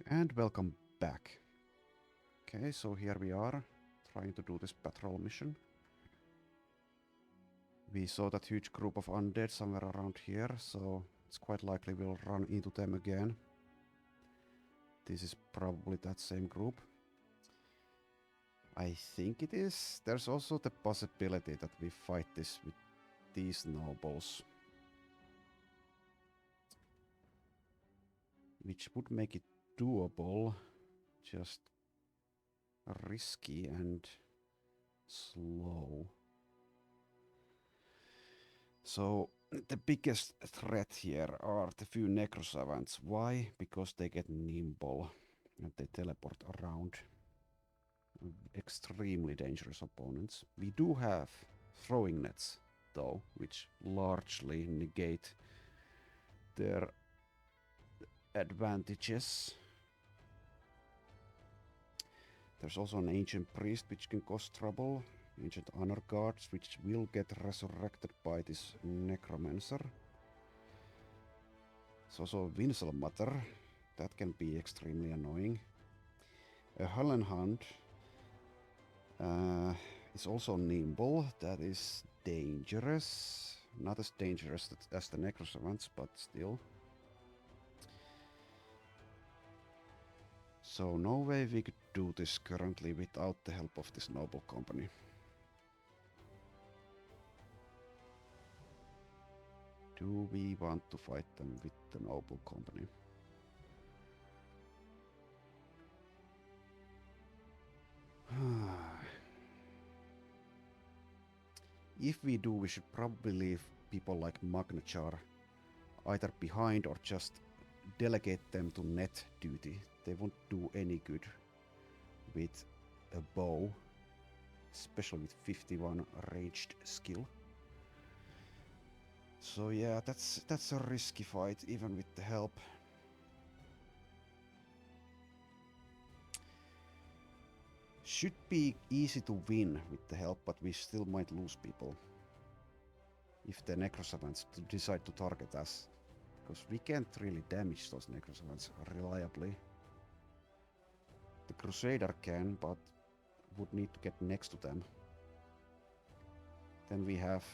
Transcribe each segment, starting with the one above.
And welcome back. Okay, so here we are, trying to do this patrol mission. We saw that huge group of undead somewhere around here, so it's quite likely we'll run into them again. This is probably that same group. I think it is. There's also the possibility that we fight this with these nobles. Which would make it doable, just risky and slow. So the biggest threat here are the few necrosavants. Why? Because they get nimble and they teleport around. Extremely dangerous opponents. We do have throwing nets though, which largely negate their advantages. There's also an ancient priest which can cause trouble. Ancient honor guards which will get resurrected by this necromancer. There's also Winselmatter. That can be extremely annoying. A Hallenhand is also nimble. That is dangerous. Not as dangerous as the necrosavants, but still. So no way we could do this currently without the help of this noble company. Do we want to fight them with the noble company? If we do, we should probably leave people like Magnachar either behind or just delegate them to net duty. They won't do any good with a bow, especially with 51 ranged skill. So yeah, that's a risky fight, even with the help. Should be easy to win with the help, but we still might lose people if the necrosavants decide to target us, because we can't really damage those necrosavants reliably. The Crusader can, but would need to get next to them. Then we have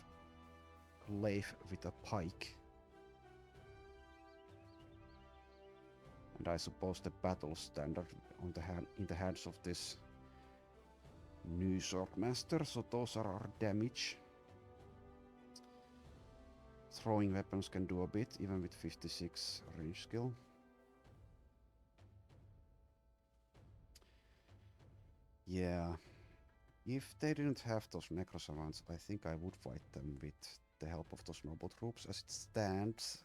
Leif with a pike. And I suppose the battle standard on in the hands of this new swordmaster, so those are our damage. Throwing weapons can do a bit, even with 56 range skill. Yeah, if they didn't have those necrosavants, I think I would fight them with the help of those noble troops. As it stands,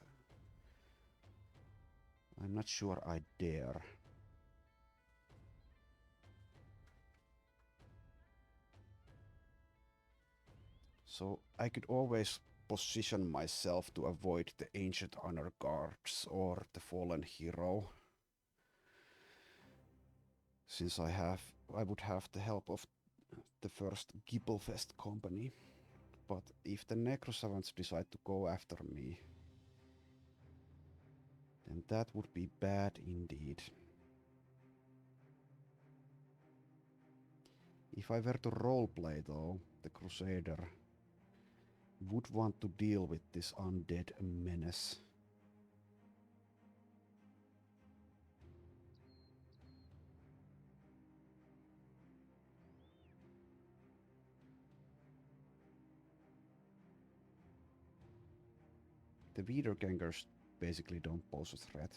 I'm not sure I dare. So I could always position myself to avoid the ancient honor guards or the fallen hero, since I would have the help of the first Gibelfest company. But if the necrosavants decide to go after me, then that would be bad indeed. If I were to roleplay though, the Crusader would want to deal with this undead menace. The Wiedergängers basically don't pose a threat.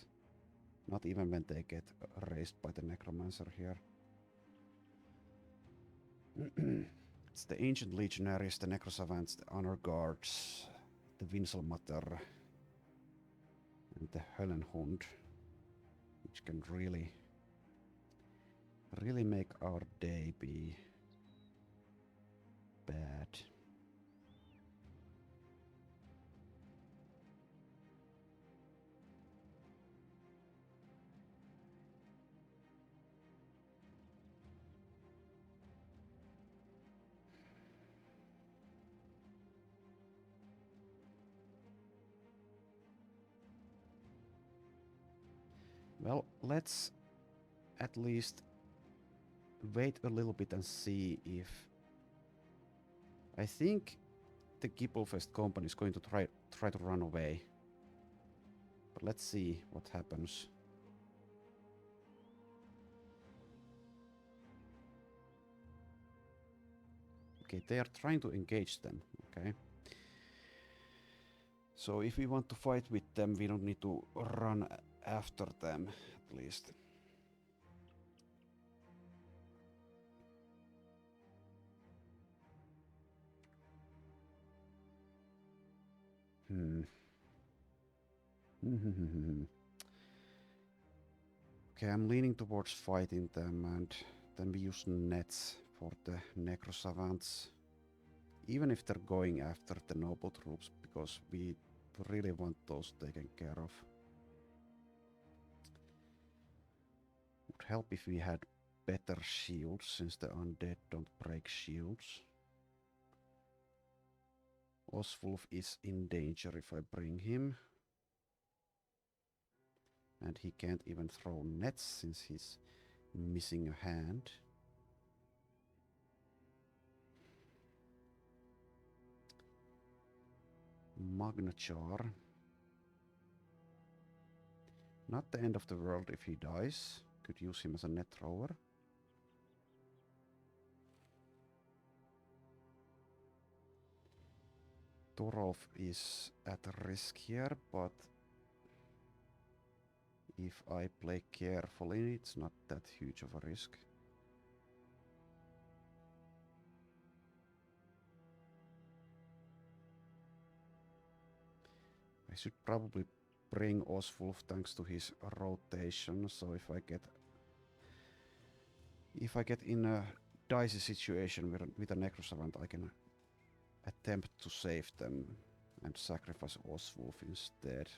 Not even when they get raised by the necromancer here. It's the ancient legionaries, the necrosavants, the honor guards, the Winselmatter, and the Höllenhund, which can really make our day be bad. Well, let's at least wait a little bit and see if... I think the Gibblefest company is going to try to run away. But let's see what happens. Okay, they are trying to engage them, okay? So if we want to fight with them, we don't need to run after them, at least. Okay, I'm leaning towards fighting them, and then we use nets for the Necro Savants. Even if they're going after the noble troops, because we really want those taken care of. Would help if we had better shields, since the undead don't break shields. Oswulf is in danger if I bring him. And he can't even throw nets since he's missing a hand. Magnachar. Not the end of the world if he dies. Could use him as a net thrower. Torolf is at risk here, but if I play carefully, it's not that huge of a risk. I should probably bring Oswulf thanks to his rotation, so if I get in a dicey situation with a Necrosavant, I can attempt to save them and sacrifice Oswulf instead.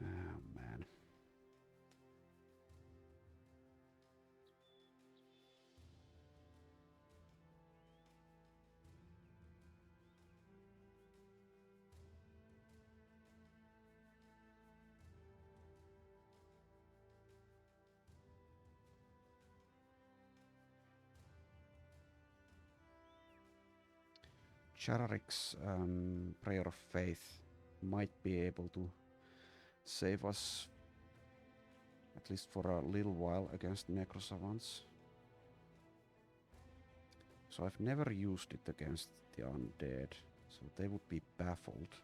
Oh man. Chararik's Prayer of Faith might be able to save us, at least for a little while, against Necrosavants. So I've never used it against the undead, so they would be baffled.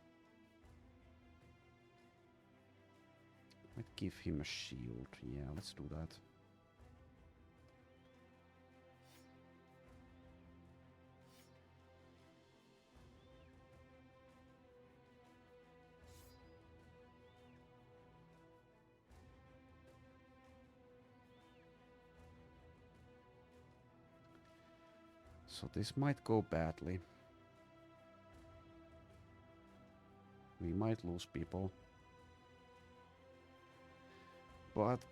Might give him a shield. Yeah, let's do that. So this might go badly. We might lose people. But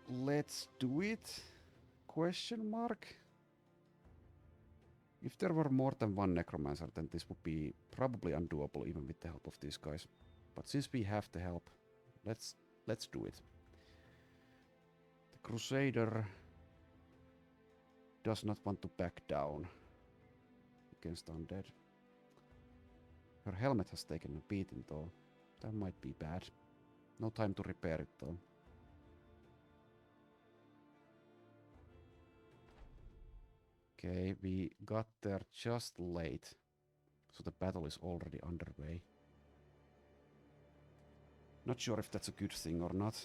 let's do it? Question mark? If there were more than one necromancer, then this would be probably undoable even with the help of these guys. But since we have the help, let's do it. The Crusader does not want to back down against undead. Her helmet has taken a beating though. That might be bad. No time to repair it though. Okay, we got there just late. So the battle is already underway. Not sure if that's a good thing or not.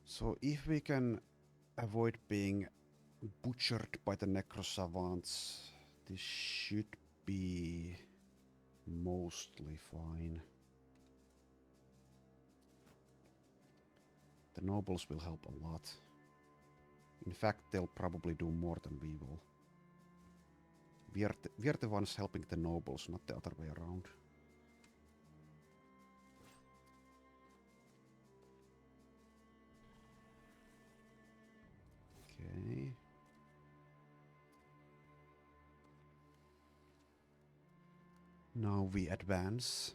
So if we can avoid being butchered by the Necrosavants, this should be mostly fine. The nobles will help a lot. In fact, they'll probably do more than we will. We are the ones helping the nobles, not the other way around. Okay. Now we advance.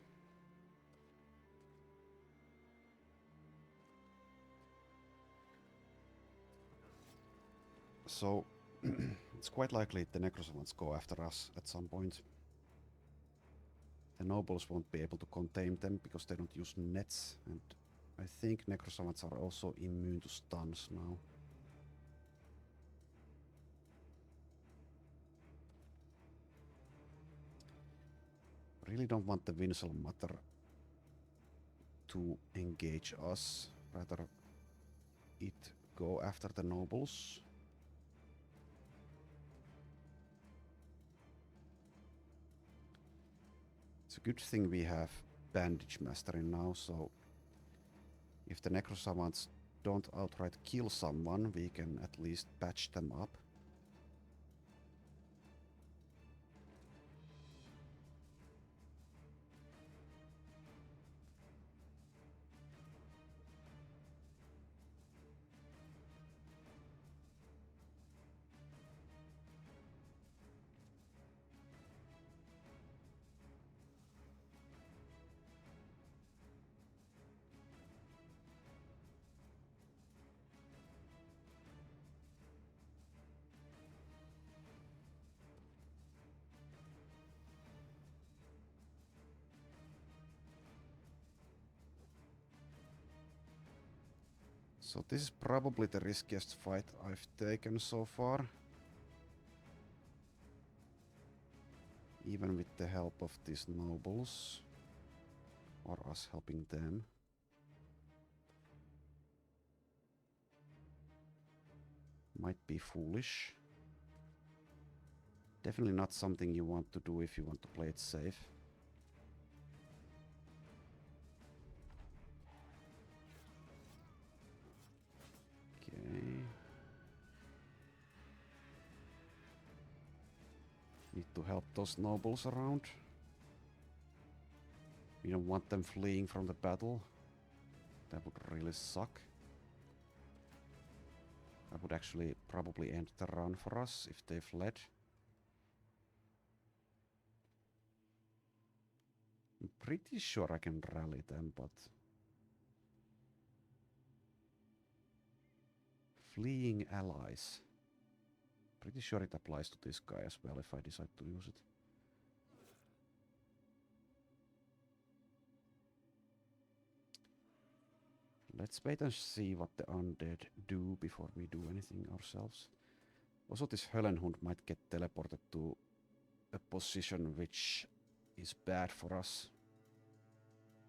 So it's quite likely the Necrosavants go after us at some point. The nobles won't be able to contain them because they don't use nets, and I think Necrosavants are also immune to stuns now. Really don't want the Winsel Matter to engage us, rather it go after the nobles. It's a good thing we have Bandage Mastery now, so if the Necrosavants don't outright kill someone, we can at least patch them up. So this is probably the riskiest fight I've taken so far. Even with the help of these nobles. Or us helping them. Might be foolish. Definitely not something you want to do if you want to play it safe. Okay. Need to help those nobles around. We don't want them fleeing from the battle. That would really suck. That would actually probably end the run for us if they fled. I'm pretty sure I can rally them, but... Fleeing allies. Pretty sure it applies to this guy as well if I decide to use it. Let's wait and see what the undead do before we do anything ourselves. Also, this Höllenhund might get teleported to a position which is bad for us.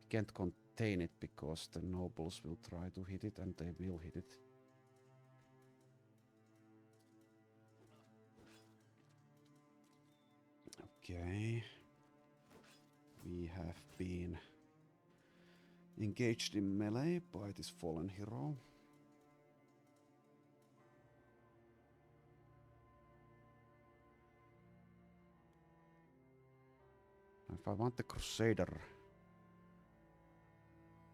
We can't contain it because the nobles will try to hit it and they will hit it. Okay. We have been engaged in melee by this fallen hero. If I want the Crusader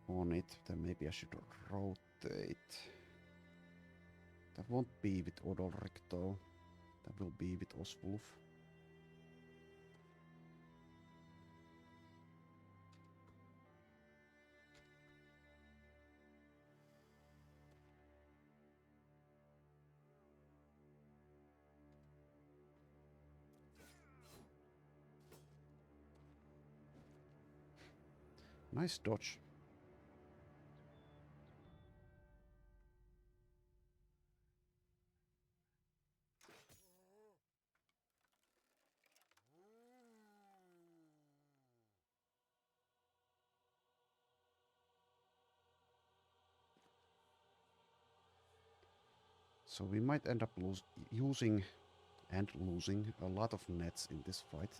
on it, then maybe I should rotate. That won't be with Odolric though. That will be with Oswulf. Nice dodge. So we might end up using and losing a lot of nets in this fight.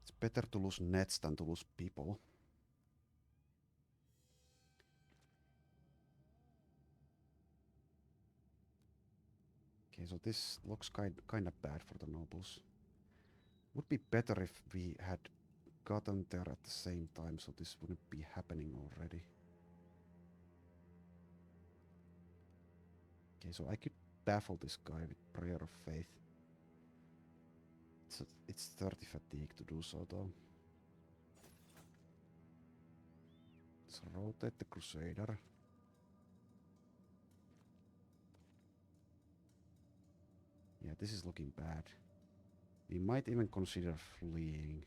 It's better to lose nets than to lose people. Okay, so this looks kind of bad for the nobles. Would be better if we had gotten there at the same time, so this wouldn't be happening already. Okay, so I could baffle this guy with Prayer of Faith. It's 30 fatigue to do so, though. Let's rotate the Crusader. Yeah, this is looking bad. We might even consider fleeing.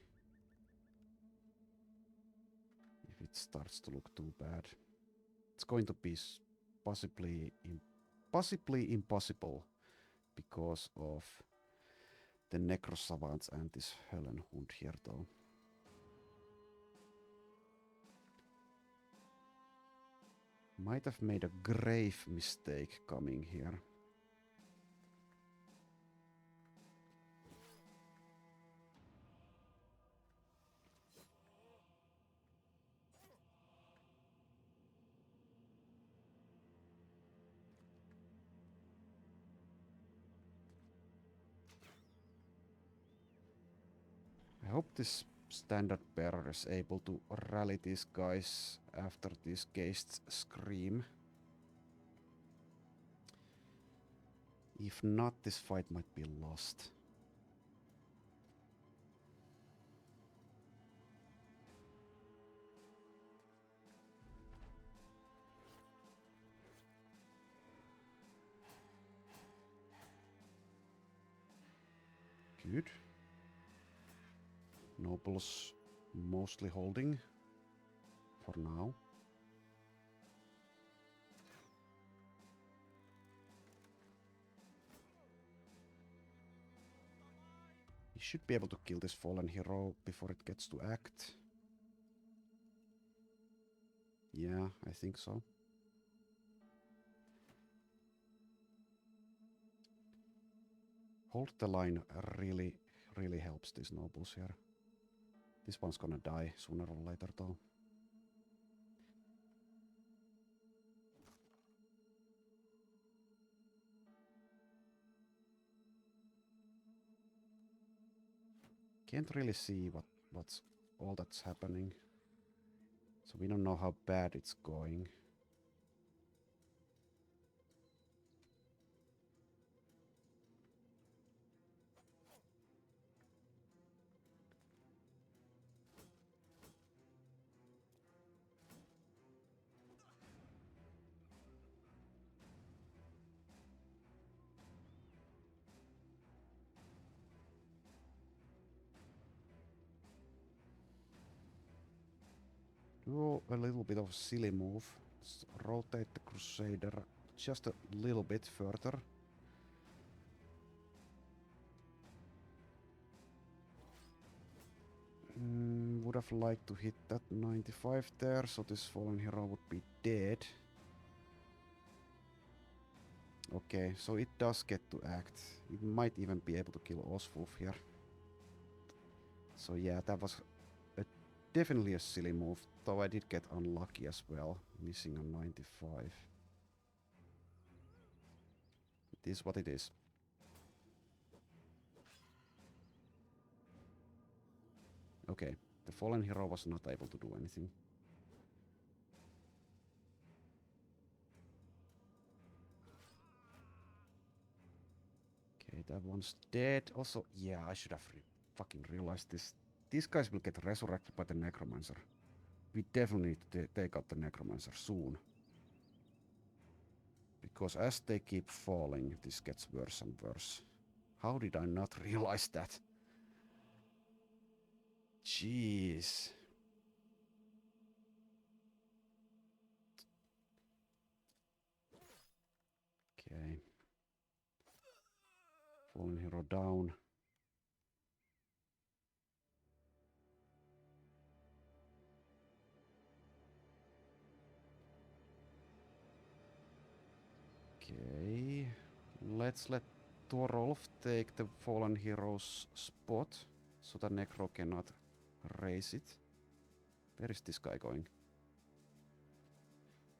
If it starts to look too bad. It's going to be possibly impossible because of the Necrosavants and this Höllenhund here, though. Might have made a grave mistake coming here. I hope this standard bearer is able to rally these guys after these ghasts scream. If not, this fight might be lost. Good. Nobles mostly holding for now. We should be able to kill this fallen hero before it gets to act. Yeah, I think so. Hold the line really helps these nobles here. This one's gonna die sooner or later, though. Can't really see what's all that's happening. So we don't know how bad it's going. Do a little bit of a silly move. Let's rotate the Crusader just a little bit further. Would have liked to hit that 95 there, so this fallen hero would be dead. Okay, so it does get to act. It might even be able to kill Oswulf here. So yeah, that was definitely a silly move, though I did get unlucky as well, missing a 95. It is what it is. Okay, the fallen hero was not able to do anything. Okay, that one's dead. Also, yeah, I should have fucking realized this. These guys will get resurrected by the Necromancer. We definitely need to take out the Necromancer soon. Because as they keep falling, this gets worse and worse. How did I not realize that? Jeez. Okay. Fallen hero down. Okay. Let's let Thorolf take the fallen hero's spot so that Necro cannot raise it. Where is this guy going?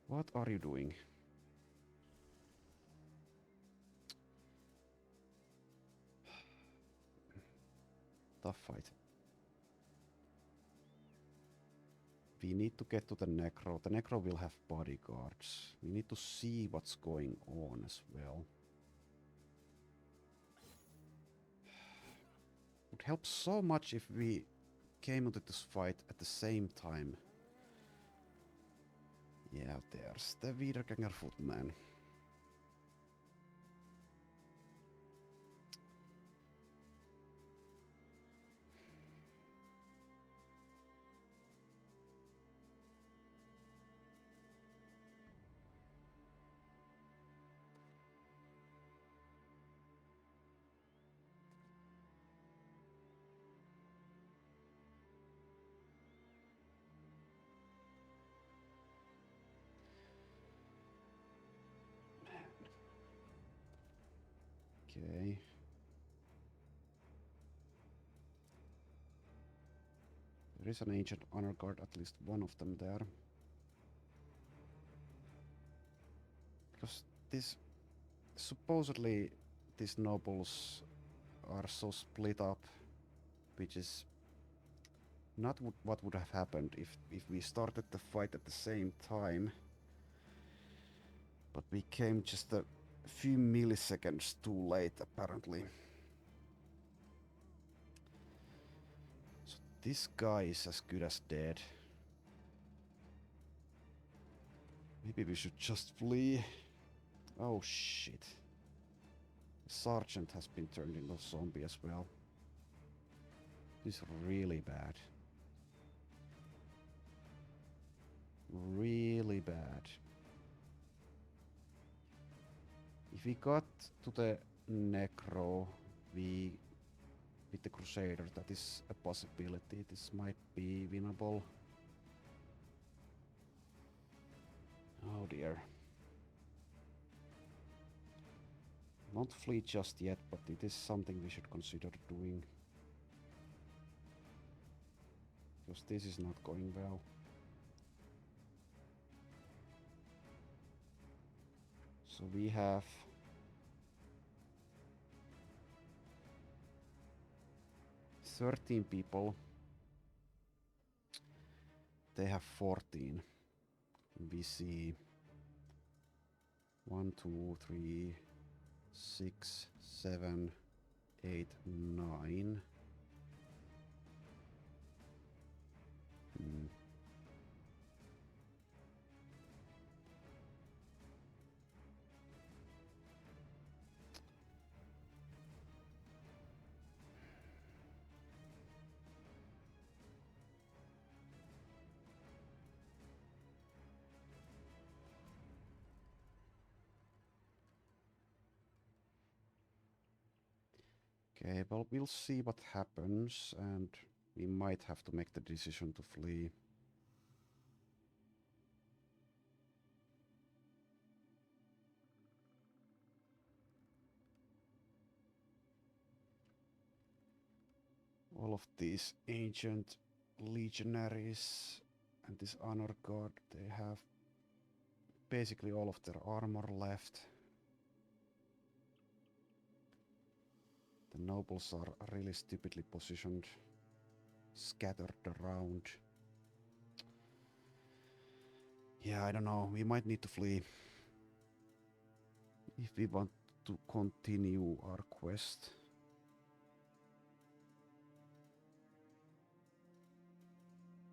What are you doing? Tough fight. We need to get to the Necro. The Necro will have bodyguards. We need to see what's going on as well. Would help so much if we came into this fight at the same time. Yeah, there's the Wiedergänger Footman. Okay. There is an ancient honor guard, at least one of them there. Because this... supposedly these nobles are so split up, which is not what would have happened if we started the fight at the same time. But we came just a few milliseconds too late, apparently. So this guy is as good as dead. Maybe we should just flee. Oh shit. The sergeant has been turned into a zombie as well. This is really bad. Really bad. If we got to the Necro, with the Crusader, that is a possibility. This might be winnable. Oh dear. Not flee just yet, but it is something we should consider doing. Because this is not going well. So we have... ...13 people. They have 14. We see... 1, 2, 3, 6, 7, 8, 9. Okay, well, we'll see what happens, and we might have to make the decision to flee. All of these ancient legionaries and this honor guard, they have basically all of their armor left. The nobles are really stupidly positioned, scattered around. Yeah, I don't know, we might need to flee if we want to continue our quest.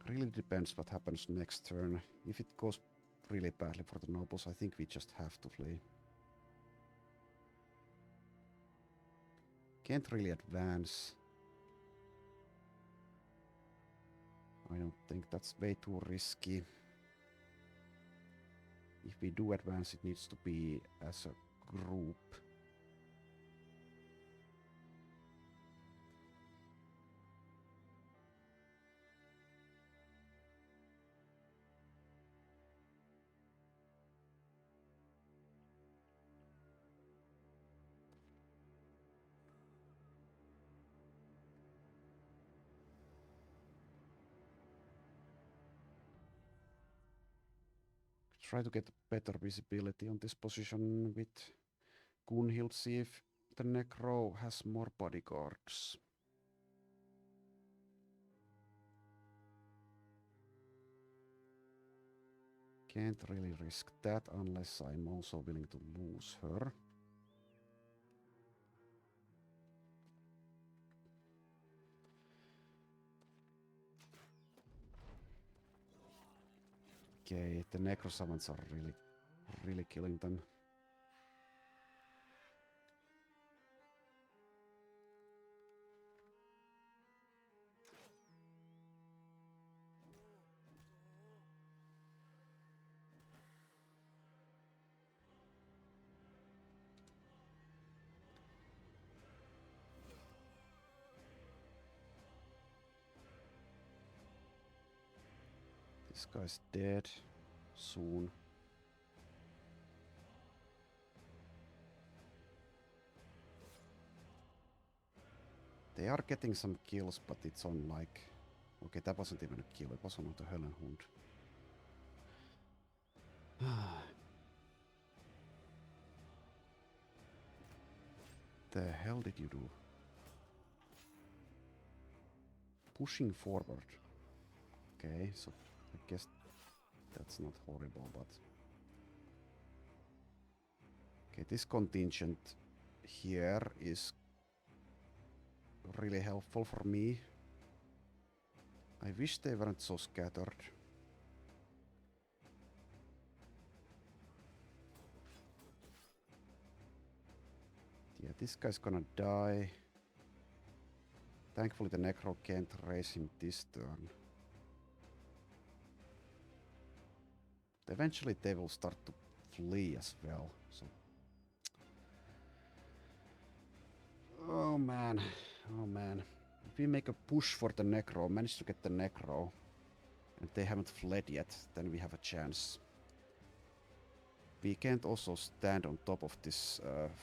Really depends what happens next turn. If it goes really badly for the nobles, I think we just have to flee. Can't really advance. I don't think that's way too risky. If we do advance, it needs to be as a group. Try to get better visibility on this position with Gunhild, see if the Necro has more bodyguards. Can't really risk that unless I'm also willing to lose her. Okay, the necrosavants are really killing them. This guy's dead soon. They are getting some kills, but it's on like... Okay, that wasn't even a kill, it was on the Höllenhund. The hell did you do? Pushing forward. Okay, so I guess that's not horrible, but... Okay, this contingent here is really helpful for me. I wish they weren't so scattered. Yeah, this guy's gonna die. Thankfully the Necro can't raise him this turn. Eventually they will start to flee as well, so... Oh man, oh man. If we make a push for the Necro, manage to get the Necro, and they haven't fled yet, then we have a chance. We can't also stand on top of this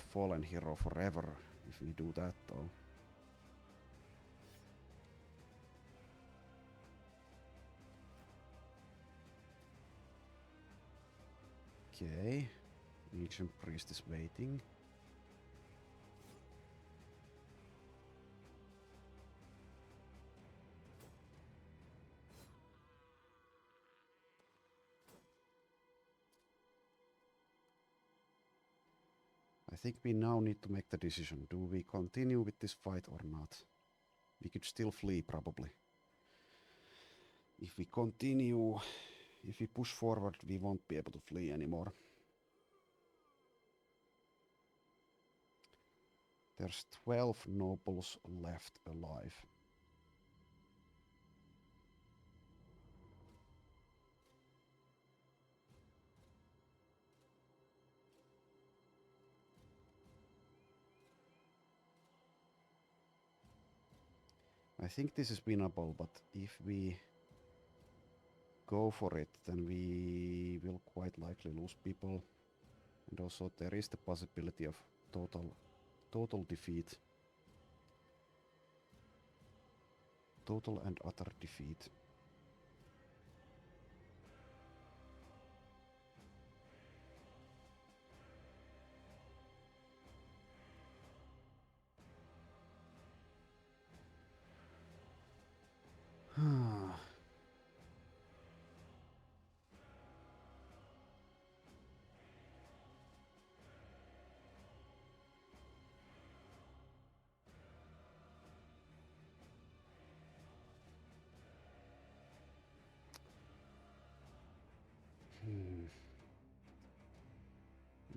fallen hero forever if we do that though. Okay, Ancient Priest is waiting. I think we now need to make the decision. Do we continue with this fight or not? We could still flee probably. If we continue, if we push forward, we won't be able to flee anymore. There's 12 nobles left alive. I think this is winnable, but if we go for it, then we will quite likely lose people. And also there is the possibility of total defeat. Total and utter defeat.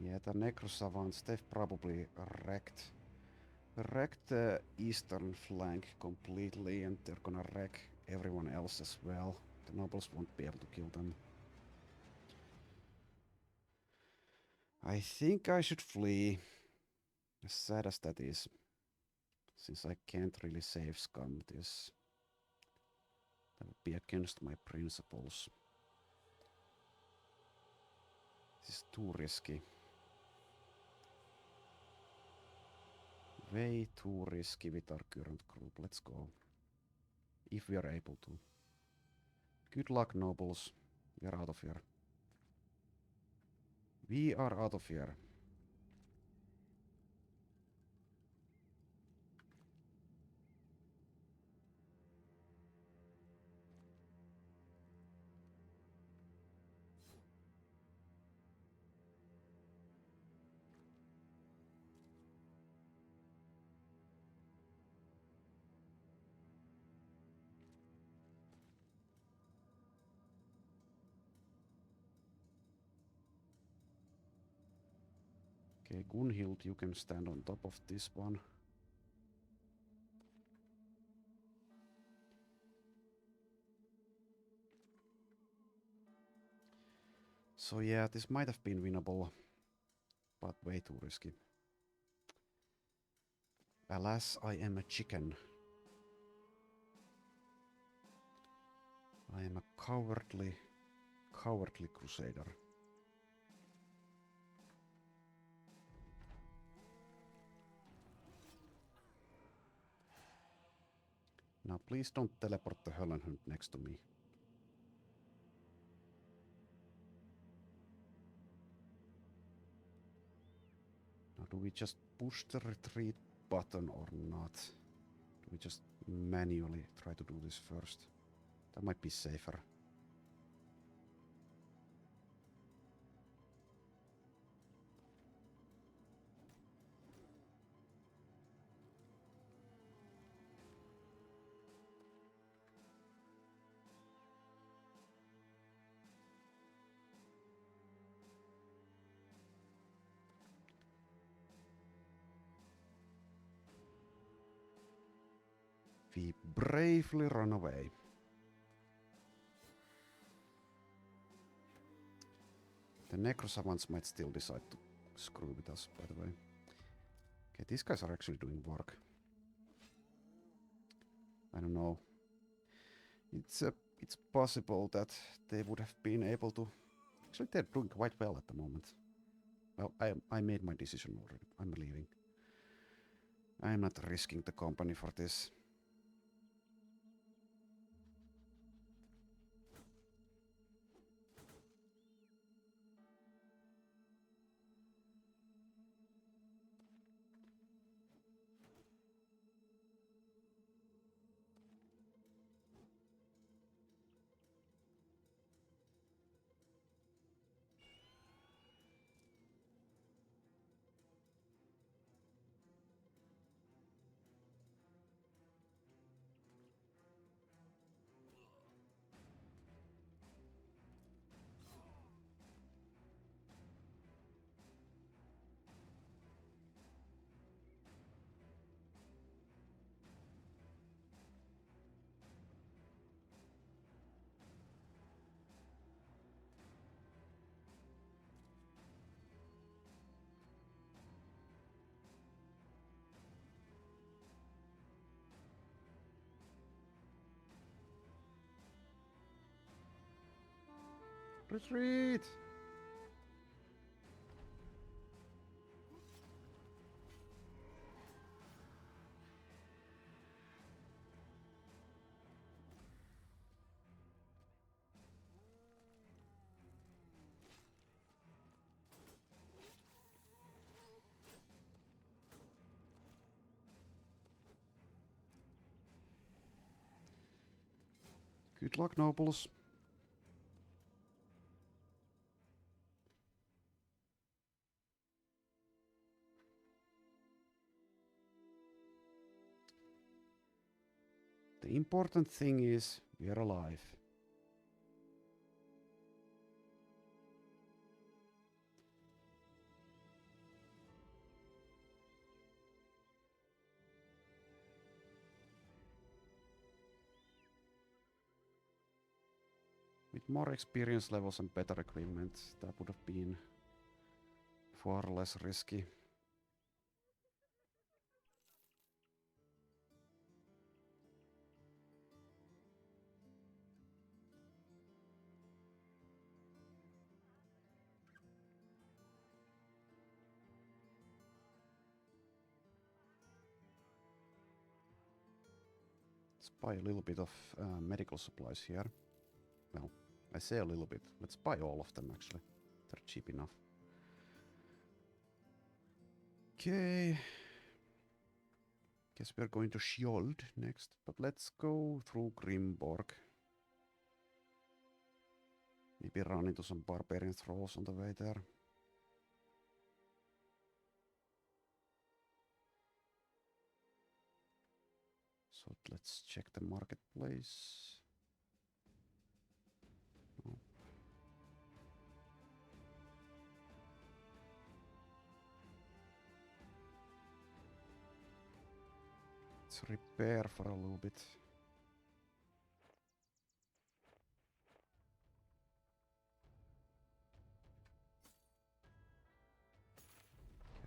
Yeah, the Necrosavants, they've probably wrecked the eastern flank completely, and they're gonna wreck everyone else as well. The nobles won't be able to kill them. I think I should flee, as sad as that is, since I can't really save scum this. That would be against my principles. This is too risky. Way too risky with our current group. Let's go. If we are able to. Good luck, nobles. We are out of here. We are out of here. Okay, Gunhild, you can stand on top of this one. So yeah, this might have been winnable, but way too risky. Alas, I am a chicken. I am a cowardly crusader. Now please don't teleport the Höllenhund next to me. Now do we just push the retreat button or not? Do we just manually try to do this first? That might be safer. We bravely run away. The Necrosavants might still decide to screw with us, by the way. Okay, these guys are actually doing work. I don't know. It's possible that they would have been able to... Actually, they're doing quite well at the moment. Well, I made my decision already. I'm leaving. I'm not risking the company for this. Retreat! Good luck, nobles. The important thing is we are alive. With more experience levels and better equipment, that would have been far less risky. Let's buy a little bit of medical supplies here. Well, I say a little bit. Let's buy all of them, actually. They're cheap enough. Okay. Guess we're going to Skjold next, but let's go through Grimborg. Maybe run into some barbarian thralls on the way there. So let's check the marketplace. Oh. Let's repair for a little bit.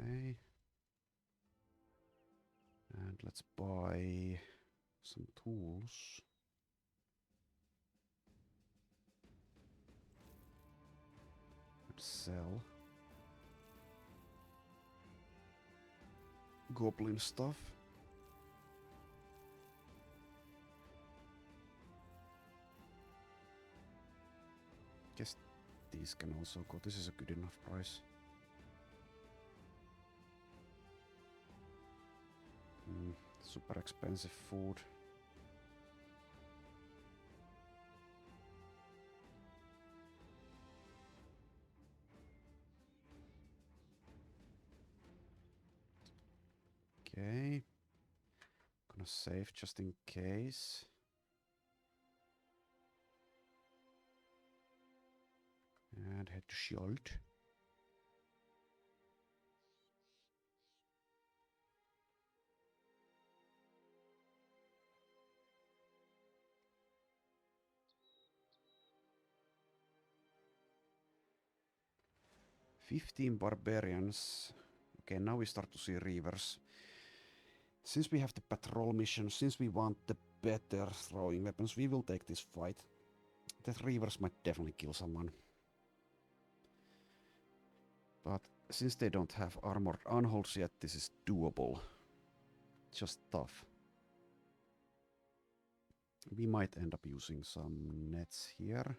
Okay. And let's buy some tools. And sell. Goblin stuff. Guess these can also go. This is a good enough price. Super expensive food. Okay. Gonna save just in case. And head to Shield. "15 barbarians." Okay, now we start to see reavers. Since we have the patrol mission, since we want the better throwing weapons, we will take this fight. The reavers might definitely kill someone. But since they don't have armored unholds yet, this is doable. Just tough. We might end up using some nets here.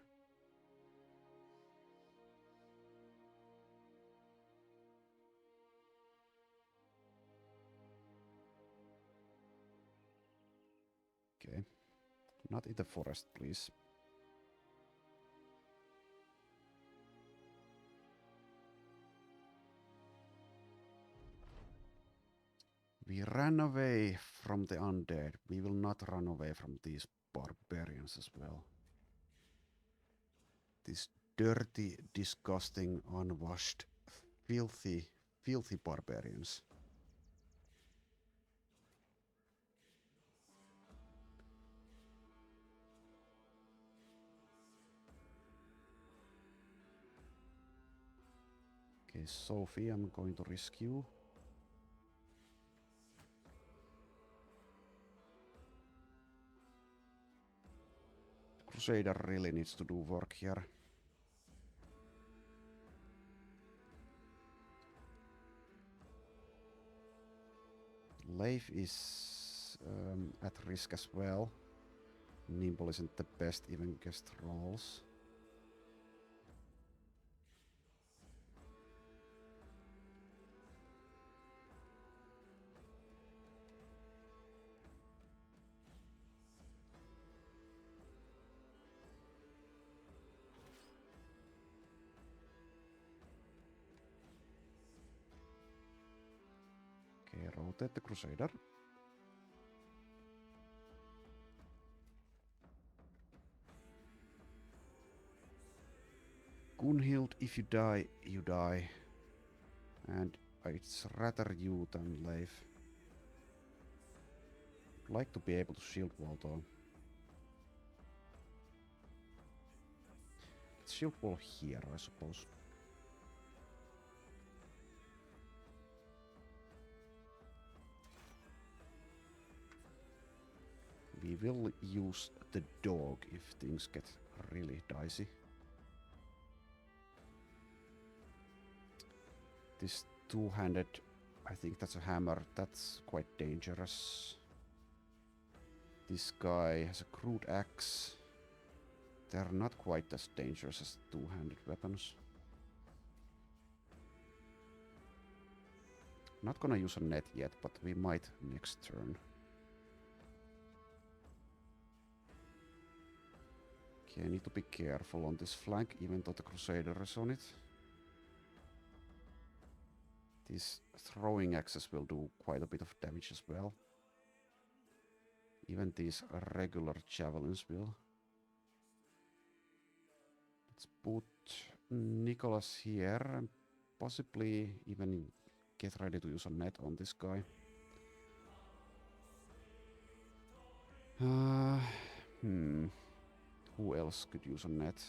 Okay. Not in the forest, please. We ran away from the undead. We will not run away from these barbarians as well. These dirty, disgusting, unwashed, filthy barbarians. Okay, Sophie, I'm going to risk you. Crusader really needs to do work here. Leif is at risk as well. Nimble isn't the best even against rolls. Okay, rotate the Crusader. Gunhild, if you die, you die. And it's rather you than Leif. I'd like to be able to shield wall though. Let's shield wall here, I suppose. We will use the dog if things get really dicey. This two-handed, I think that's a hammer, that's quite dangerous. This guy has a crude axe. They're not quite as dangerous as two-handed weapons. Not gonna use a net yet, but we might next turn. Okay, I need to be careful on this flank, even though the Crusader is on it. These throwing axes will do quite a bit of damage as well. Even these regular javelins will. Let's put Nicholas here and possibly even get ready to use a net on this guy. Hmm. Who else could use a net?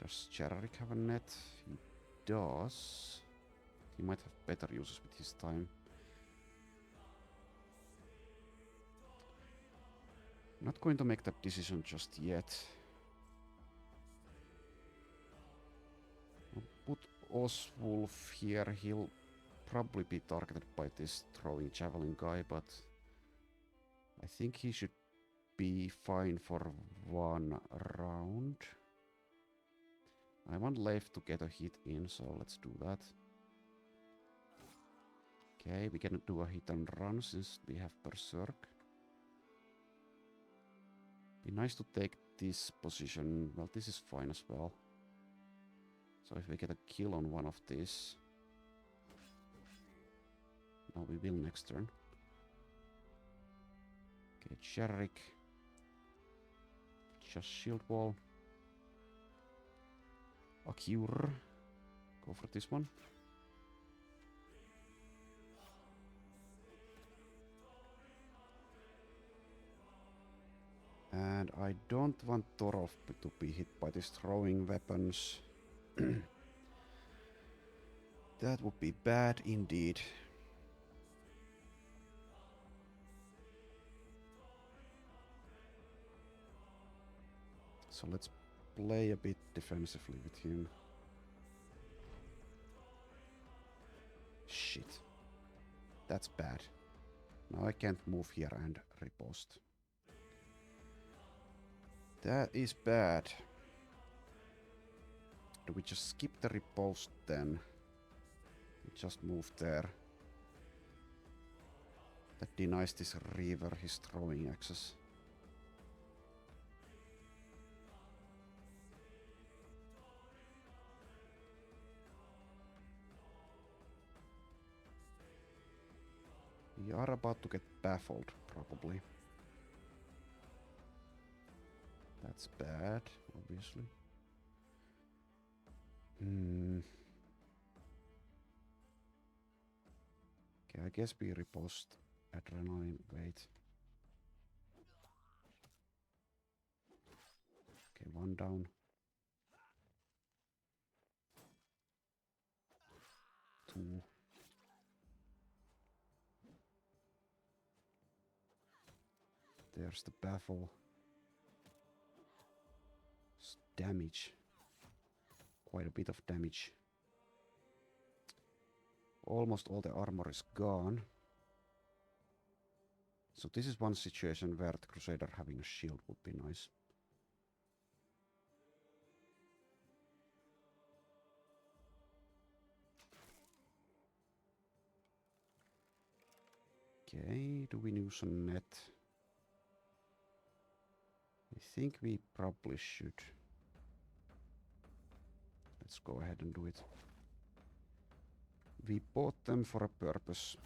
Does Jarrick have a net? He does. He might have better uses with his time. Not going to make that decision just yet. I'll put Oswulf here. He'll probably be targeted by this throwing javelin guy, but I think he should be fine for one round. I want Leif to get a hit in, so let's do that. Okay, we can do a hit and run since we have Berserk. Be nice to take this position. Well, this is fine as well. So if we get a kill on one of these... No, we will next turn. Okay, Jarrick. Just shield wall. A cure. Go for this one. And I don't want Torolf to be hit by these throwing weapons. That would be bad indeed. So let's play a bit defensively with him. Shit. That's bad. Now I can't move here and riposte. That is bad. Do we just skip the riposte then? We just move there. That denies this Reaver his throwing access. We are about to get baffled, probably. That's bad, obviously. Okay, I guess we riposte adrenaline. Wait. Okay, one down. Two. There's the baffle. Damage. Quite a bit of damage. Almost all the armor is gone. So this is one situation where the Crusader having a shield would be nice. Okay, do we use a net? I think we probably should. Let's go ahead and do it. We bought them for a purpose.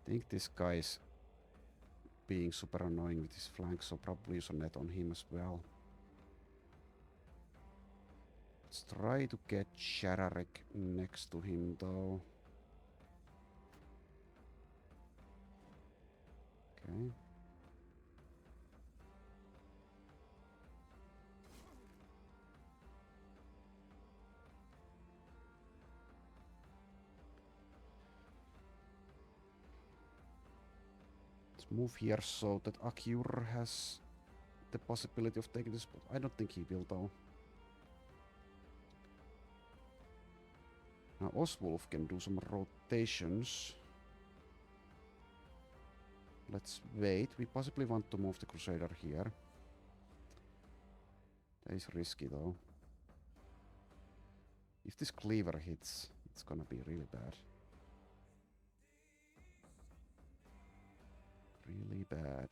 I think this guy is being super annoying with his flank, so probably use a net on him as well. Let's try to get Jarrick next to him though. Okay. Let's move here so that Akur has the possibility of taking this, but I don't think he will though. Now Oswulf can do some rotations. Let's wait. We possibly want to move the Crusader here. That is risky though. If this cleaver hits, it's gonna be really bad. Really bad.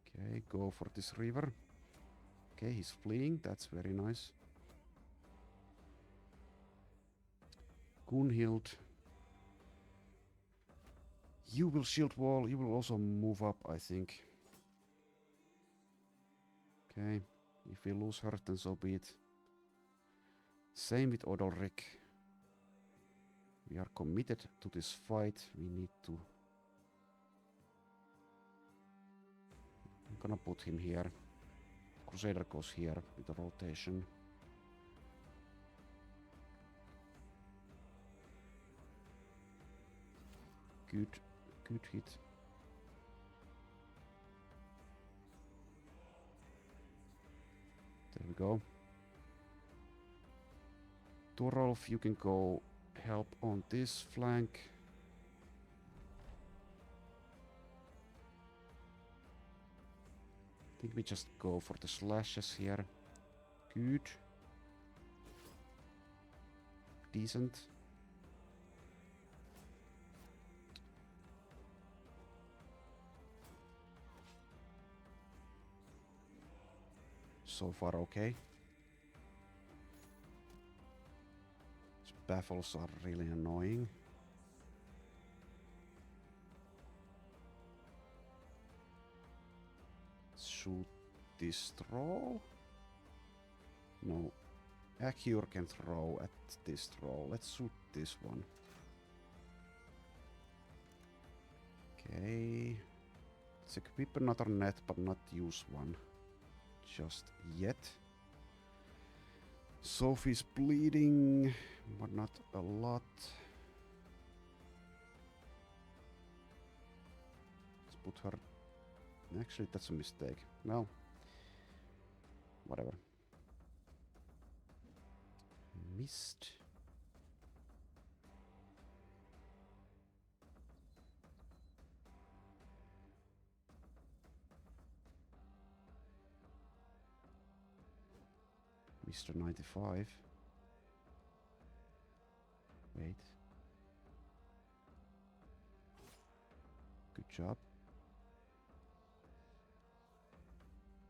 Okay, go for this river. Okay, he's fleeing. That's very nice. Gunhild. You will shield wall. You will also move up, I think. Okay, if we lose her, then so be it. Same with Odolric. We are committed to this fight. We need to... I'm gonna put him here. Crusader goes here with the rotation. Good hit. There we go. Torolf, you can go help on this flank. I think we just go for the slashes here. Good. Decent. So far okay. These baffles are really annoying. Shoot this troll? No. Acure can throw at this troll. Let's shoot this one. Okay. Let's equip another net, but not use one just yet. Sophie's bleeding, but not a lot. Let's put her... Actually, that's a mistake. Well, whatever. Missed. Mr. 95. Wait. Good job.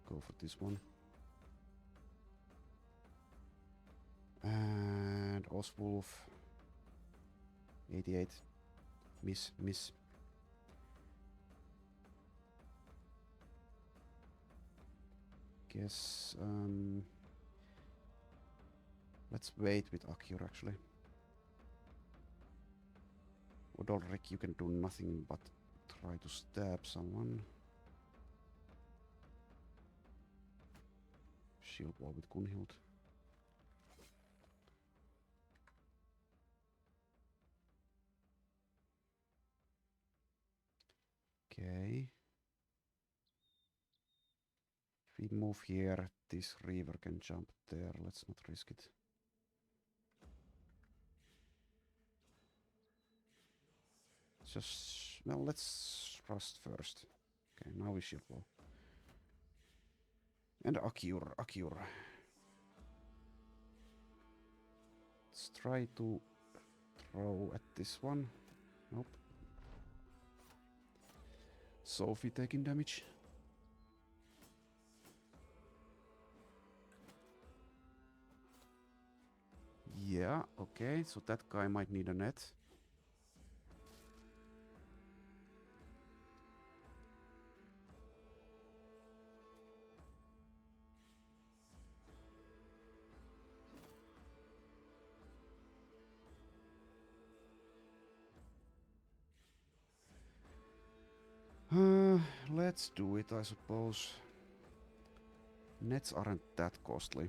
Go for this one. And Oswolf. 88. Miss. Guess, let's wait with Acure actually. Odolric, you can do nothing but try to stab someone. Shield wall with Gunhild. Okay. If we move here, this Reaver can jump there. Let's not risk it. Just... well, let's rust first. Okay, now we shield wall. And Acure. Let's try to throw at this one. Nope. Sophie taking damage. Yeah, okay, so that guy might need a net. Let's do it, I suppose. Nets aren't that costly.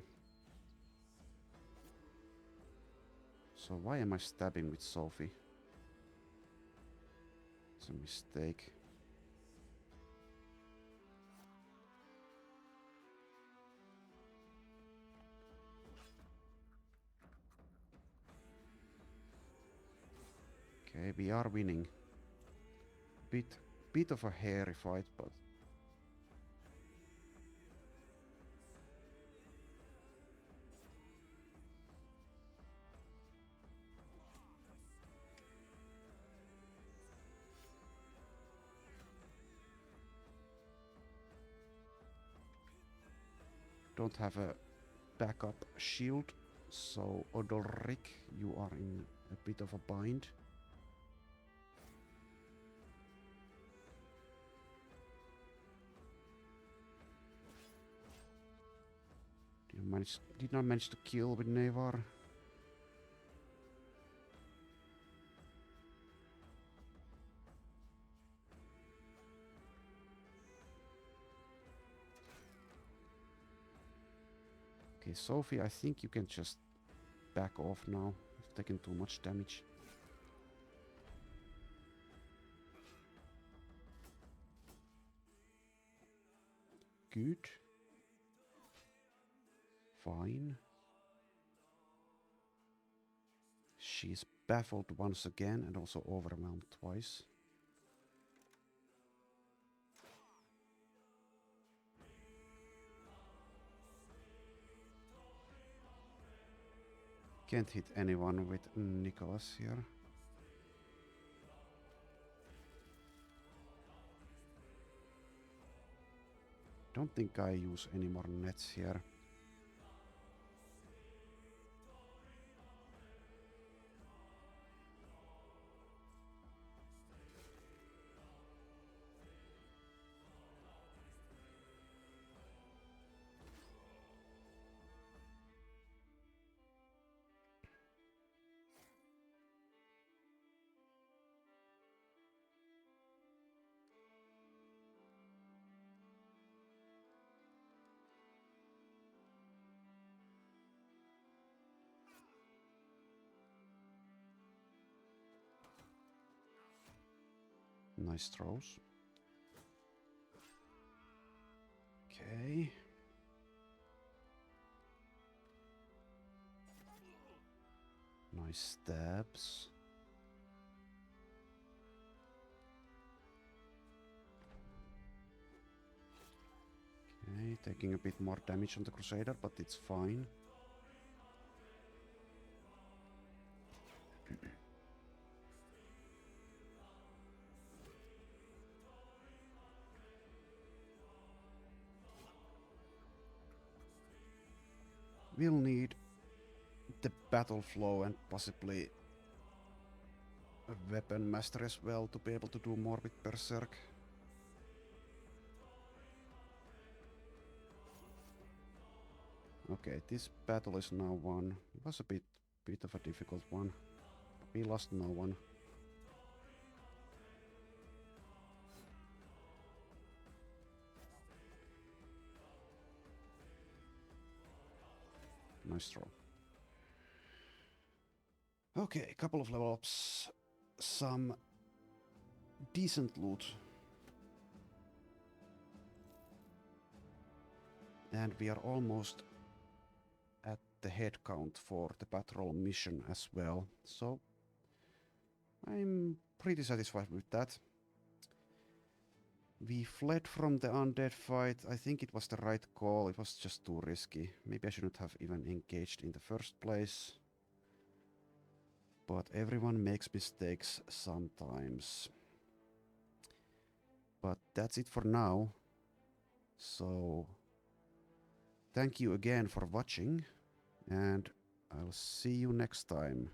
So why am I stabbing with Sophie? It's a mistake. Okay, we are winning. Bit of a hairy fight, but... don't have a backup shield, so Odolric, you are in a bit of a bind. Did not manage to kill with Nevar. Okay, Sophie, I think you can just back off now. You've taken too much damage. Good. Fine. She's baffled once again and also overwhelmed twice. Can't hit anyone with Nicholas here. Don't think I use any more nets here. Nice throws. Okay. Nice stabs. Okay, taking a bit more damage on the Crusader, but it's fine. We'll need the battle flow and possibly a weapon master as well to be able to do more with Berserk. Okay, this battle is now won. It was a bit of a difficult one. We lost no one. Nice throw. Okay, a couple of level ups. Some decent loot. And we are almost at the head count for the patrol mission as well. So I'm pretty satisfied with that. We fled from the undead fight. I think it was the right call. It was just too risky. Maybe I shouldn't have even engaged in the first place. But everyone makes mistakes sometimes. But that's it for now. So thank you again for watching, and I'll see you next time.